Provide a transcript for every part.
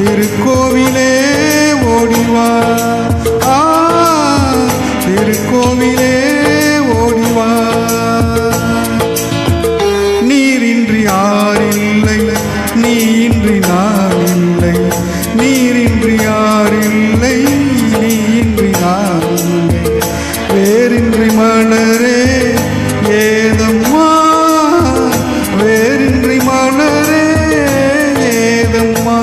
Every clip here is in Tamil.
திருக்கோவிலே ஓடிவா, திருக்கோவிலே ஓடிவா. நீரின்றி யாரில்லை, நீயின்றி நான் இல்லை. நீரின்றி யாரில்லை, நீயின்றி நான் இல்லை. வேரின்றி மலரே ஏதம்மா, வேரின்றி மலரே ஏதம்மா.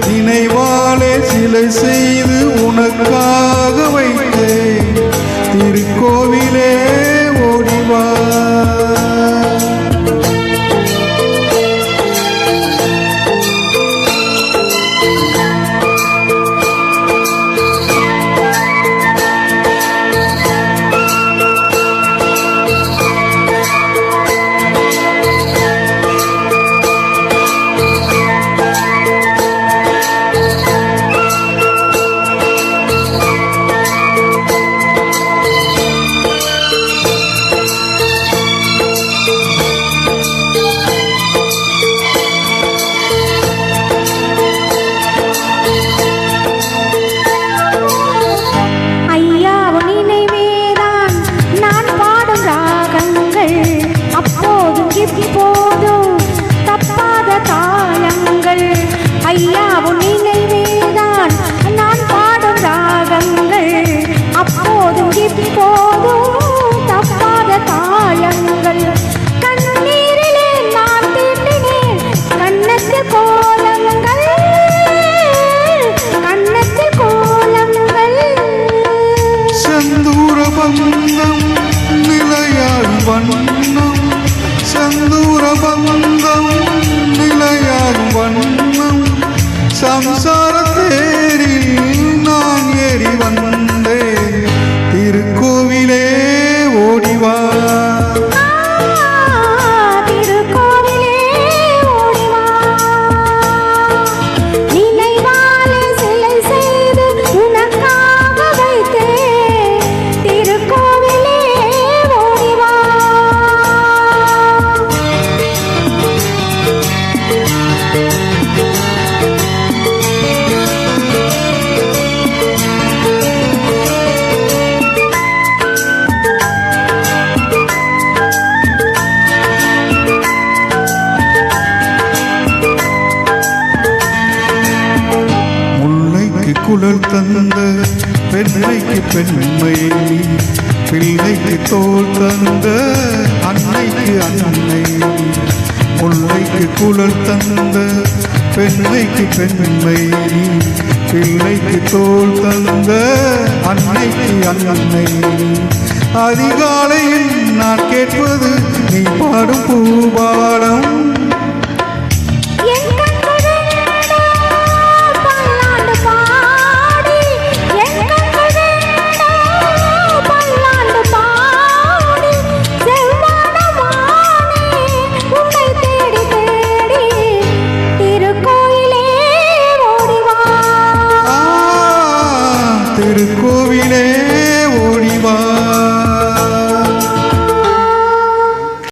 நினைவாலே சிலை செய்து உனக்காக வைத்தேன், திருக்கோவிலே ஓடிவா. இப்போதும் தப்பாத தாளங்கள் ஐயா உன் நினைவேதான் நான் பாடும் ராகங்கள். அப்போதும் இப்போதும் தப்பாத தாளங்கள். கண்ணீரிலே நான் தீட்டினேன் கண்ணத்தில் கோலங்கள், கண்ணத்தில் கோலங்கள். செந்தூர பந்தம் நிலையாய் வண்ணம், செந்தூர பந்தம் நிலையாகும் வண்ணம். சம்சார தேரில் நான் ஏறி வந்தேன், திருக்கோவிலே ஓடிவா. திருக்கோவிலே ஓடிவா. நினைவாலே சிலை செய்து உனக்காக வைத்தேன், திருக்கோவிலே ஓடிவா. குழல் தந்த பெண்ணைக்கு பெண்மை, பிள்ளைக்கு தோல் தந்த அன்னைக்கு அன்னை. முல்லைக்கு குழல் தந்த பெண்ணைக்கு பெண்மை, பிள்ளைக்கு தோல் தந்த அன்னைக்கு அன்னை. அதிகாலையில் நான் கேட்பது நீ பாடும் பூபாலம். திருக்கோவிலே